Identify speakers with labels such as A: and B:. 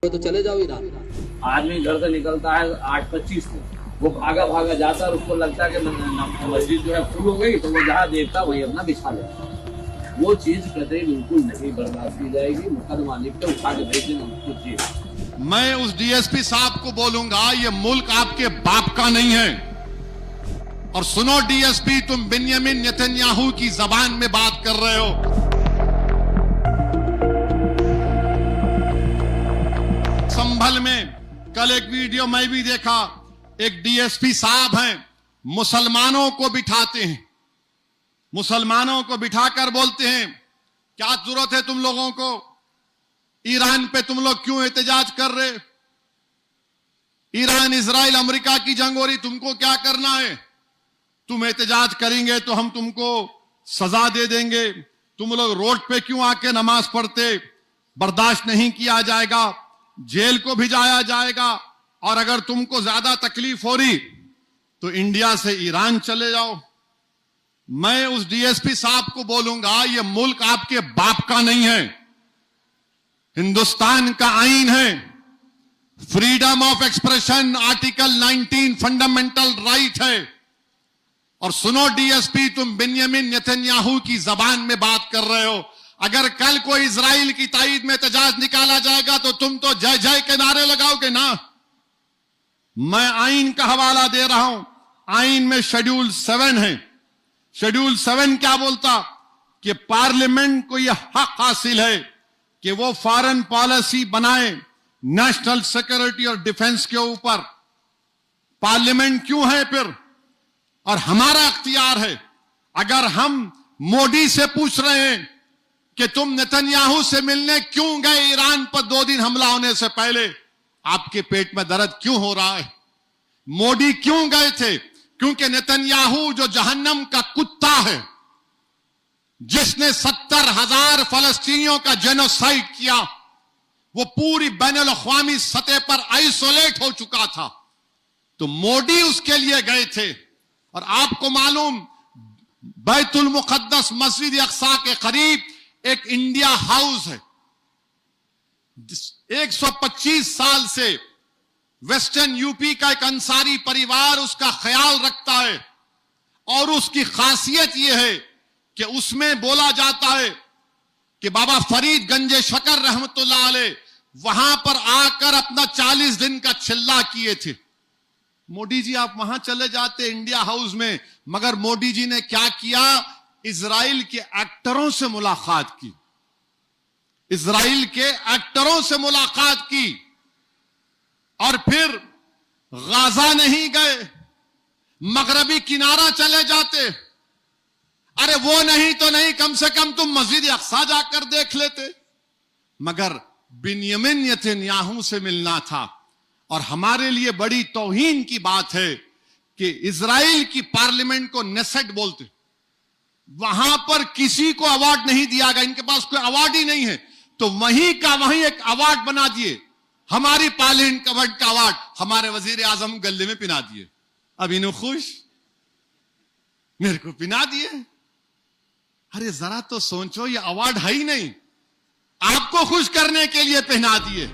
A: तो चले जाओ ईरान।
B: आदमी घर से निकलता है 8:25 को, वो भागा भागा जाता है, उसको लगता है कि मस्जिद जो है फुल हो गई, तो वो जहाँ देखता वही अपना बिछा लेता। वो चीज कतई बिल्कुल नहीं बर्दाश्त की जाएगी। मुकदमा लिख के उठा के भेज देना उसको चीज।
C: मैं उस डीएसपी साहब को बोलूंगा, ये मुल्क आपके बाप का नहीं है। और सुनो डीएसपी, तुम बिन्यामिन नेतन्याहू की जबान में बात कर रहे हो। संभल में कल एक वीडियो मैं भी देखा, एक डीएसपी साहब हैं, मुसलमानों को बिठाते हैं, मुसलमानों को बिठाकर बोलते हैं क्या जरूरत है तुम लोगों को, ईरान पे तुम लोग क्यों एहतजाज कर रहे, ईरान इजराइल अमेरिका की जंग हो रही, तुमको क्या करना है, तुम एहतजाज करेंगे तो हम तुमको सजा दे देंगे, तुम लोग रोड पे क्यों आके नमाज पढ़ते, बर्दाश्त नहीं किया जाएगा, जेल को भिजाया जाएगा, और अगर तुमको ज्यादा तकलीफ हो रही तो इंडिया से ईरान चले जाओ। मैं उस डीएसपी साहब को बोलूंगा, ये मुल्क आपके बाप का नहीं है। हिंदुस्तान का आईन है, freedom of expression article 19 fundamental right है। और सुनो डीएसपी, तुम बिन्यामिन नेतन्याहू की जबान में बात कर रहे हो। अगर कल कोई इजराइल की ताईद में एहतजाज निकाला जाएगा तो तुम तो जय जय के नारे लगाओगे ना। मैं आईन का हवाला दे रहा हूं, आईन में शेड्यूल 7 है। शेड्यूल 7 क्या बोलता कि पार्लियामेंट को यह हक हासिल है कि वो फॉरेन पॉलिसी बनाए नेशनल सिक्योरिटी और डिफेंस के ऊपर। पार्लियामेंट क्यों है फिर, और हमारा अख्तियार है। अगर हम मोदी से पूछ रहे हैं कि तुम नेतन्याहू से मिलने क्यों गए ईरान पर 2 दिन हमला होने से पहले, आपके पेट में दर्द क्यों हो रहा है, मोदी क्यों गए थे, क्योंकि नेतन्याहू जो जहन्नम का कुत्ता है, जिसने 70,000 फलस्तीनियों का जेनोसाइड किया, वो पूरी बैनुल अक़वामी सतह पर आइसोलेट हो चुका था, तो मोदी उसके लिए गए थे। और आपको मालूम, बैतुल मुक़द्दस मस्जिद अक़सा के करीब एक इंडिया हाउस है। 125 साल से वेस्टर्न यूपी का एक अंसारी परिवार उसका ख्याल रखता है, और उसकी खासियत यह है कि उसमें बोला जाता है कि बाबा फरीद गंजे शकर रहमतुल्लाह अलैह वहां पर आकर अपना 40 दिन का चिल्ला किए थे। मोदी जी आप वहां चले जाते इंडिया हाउस में, मगर मोदी जी ने क्या किया, इजराइल के एक्टरों से मुलाकात की, इजराइल के एक्टरों से मुलाकात की, और फिर गाजा नहीं गए, मगरबी किनारा चले जाते। अरे वो नहीं तो नहीं, कम से कम तुम मस्जिद अक़सा जाकर देख लेते। मगर बिन्यामिन नेतन्याहू से मिलना था। और हमारे लिए बड़ी तौहीन की बात है कि इजराइल की पार्लियामेंट को नेसेट बोलते, वहां पर किसी को अवार्ड नहीं दिया गया, इनके पास कोई अवार्ड ही नहीं है, तो वहीं का वहीं एक अवार्ड बना दिए, हमारी पार्लियामेंट का अवार्ड हमारे वजीर आजम गले में पिना दिए। अब इन्हों खुश, मेरे को पिना दिए। अरे जरा तो सोचो, ये अवार्ड है ही नहीं, आपको खुश करने के लिए पहना दिए।